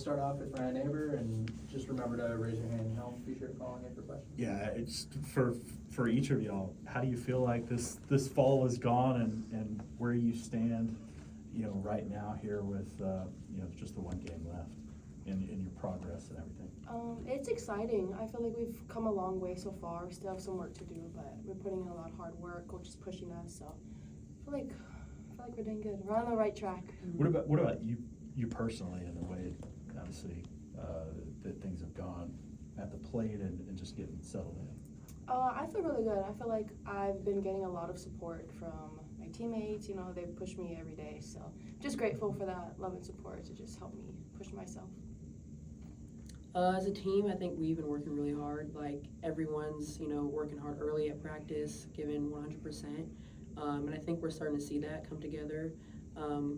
start off with Ryan Aber, and just remember to raise your hand and I'll be sure calling in for questions. Yeah, it's for each of y'all. How do you feel like this fall is gone, and where you stand, right now here with just the one game left in your progress and everything? It's exciting. I feel like we've come a long way so far. We still have some work to do, but we're putting in a lot of hard work. Coach is pushing us, so I feel like we're doing good. We're on the right track. What about you personally, and the way, obviously, that things have gone at the plate and just getting settled in? I feel really good. I feel like I've been getting a lot of support from my teammates. They push me every day, so just grateful for that love and support to just help me push myself. As a team, I think we've been working really hard. Like, everyone's, working hard early at practice, giving 100%. And I think we're starting to see that come together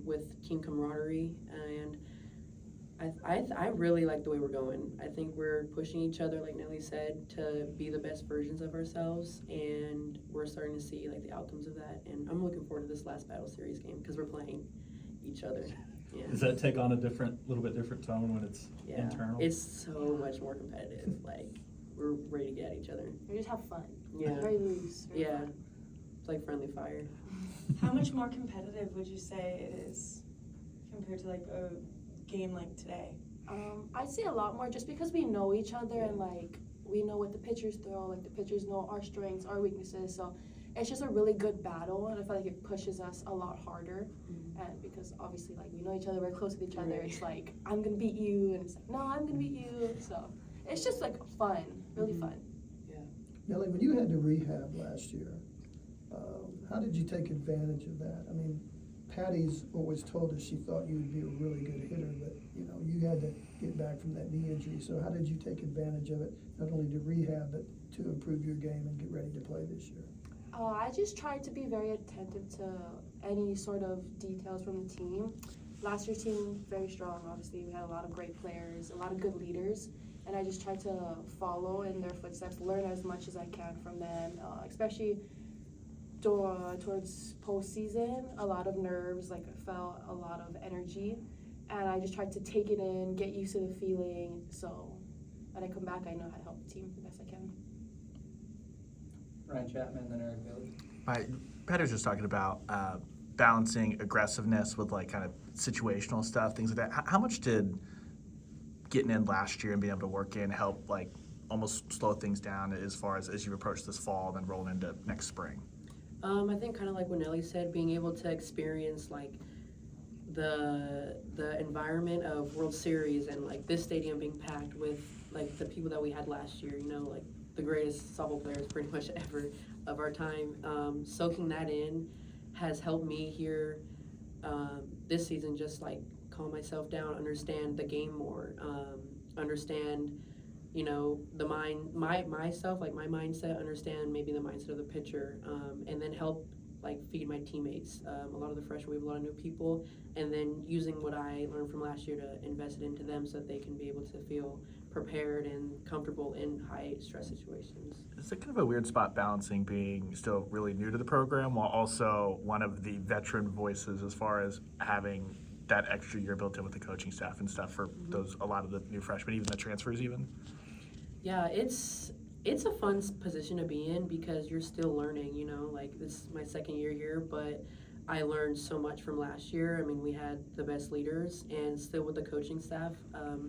with team camaraderie. And I really like the way we're going. I think we're pushing each other, like Nelly said, to be the best versions of ourselves. And we're starting to see, the outcomes of that. And I'm looking forward to this last Battle Series game because we're playing each other. Yeah. Does that take on a little bit different tone when it's internal? It's so much more competitive. We're ready to get at each other. We just have fun. Yeah. Very loose. Very fun. It's like friendly fire. How much more competitive would you say it is compared to a game like today? I'd say a lot more, just because we know each other and we know what the pitchers throw. The pitchers know our strengths, our weaknesses. So it's just a really good battle, and I feel like it pushes us a lot harder. And because obviously, we know each other, we're close with each other. It's I'm gonna beat you, and it's no, I'm gonna beat you. So it's just fun, really fun. Yeah. Nelly, when you had the rehab last year, how did you take advantage of that? I mean, Patty's always told us she thought you would be a really good hitter, but you had to get back from that knee injury. So how did you take advantage of it, not only to rehab, but to improve your game and get ready to play this year? I just tried to be very attentive to any sort of details from the team. Last year's team, very strong, obviously. We had a lot of great players, a lot of good leaders, and I just tried to follow in their footsteps, learn as much as I can from them, especially towards postseason. A lot of nerves, I felt a lot of energy, and I just tried to take it in, get used to the feeling, so when I come back, I know how to help the team the best I can. Ryan Chapman, then Eric Bailey. Pat was just talking about balancing aggressiveness with kind of situational stuff, things like that. How much did getting in last year and being able to work in help almost slow things down as far as you approach this fall and then roll into next spring? I think kind of like what Nelly said, being able to experience the environment of World Series and this stadium being packed with the people that we had last year, the greatest softball players pretty much ever of our time. Soaking that in has helped me here this season just calm myself down, understand the game more, understand myself, my mindset, understand maybe the mindset of the pitcher, and then help feed my teammates. A lot of the freshmen, we have a lot of new people, and then using what I learned from last year to invest it into them so that they can be able to feel prepared and comfortable in high stress situations. It's kind of a weird spot balancing being still really new to the program while also one of the veteran voices as far as having that extra year built in with the coaching staff and stuff for a lot of the new freshmen, even the transfers even. Yeah, it's a fun position to be in because you're still learning, this is my second year here, but I learned so much from last year. I mean, we had the best leaders, and still with the coaching staff,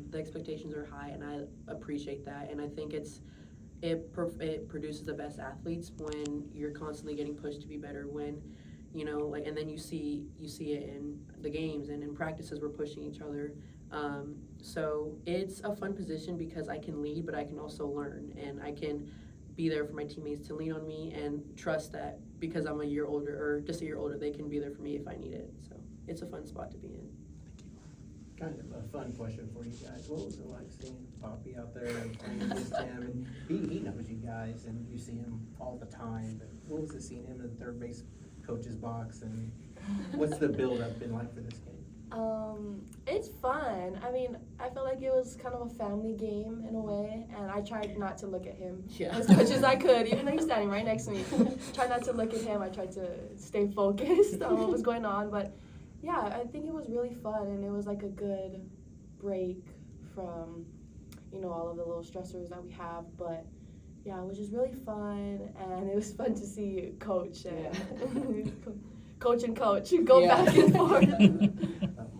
the expectations are high, and I appreciate that. And I think it produces the best athletes when you're constantly getting pushed to be better. When, and then you see it in the games and in practices, we're pushing each other. So it's a fun position because I can lead, but I can also learn, and I can be there for my teammates to lean on me and trust that because I'm a year older or just a year older, they can be there for me if I need it. So it's a fun spot to be in. Kind of a fun question for you guys. What was it like seeing Poppy out there and playing against him? And he knows you guys, and you see him all the time. But what was it seeing him in the third base coach's box, and what's the build-up been like for this game? It's fun. I mean, I feel like it was kind of a family game in a way, and I tried not to look at him as much as I could, even though he's standing right next to me. Tried not to look at him. I tried to stay focused on what was going on, but yeah, I think it was really fun, and it was a good break from, you know, all of the little stressors that we have. But yeah, it was just really fun, and it was fun to see Coach and Coach and Coach go Yeah. back and forth. About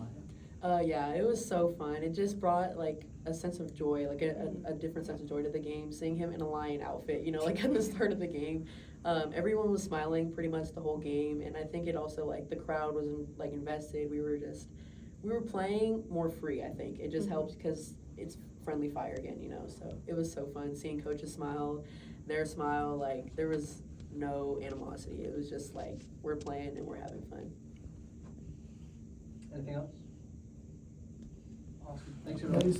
my- Yeah, it was so fun. It just brought like a sense of joy, like a different sense of joy to the game. Seeing him in a lion outfit, you know, like at the start of the game, everyone was smiling pretty much the whole game, and I think it also like the crowd was like invested. We were playing more free. I think it just helped because it's friendly fire again, you know. So it was so fun seeing coaches smile, their smile. Like there was no animosity. It was just like we're playing and we're having fun. Anything else? Awesome. Thanks, everybody.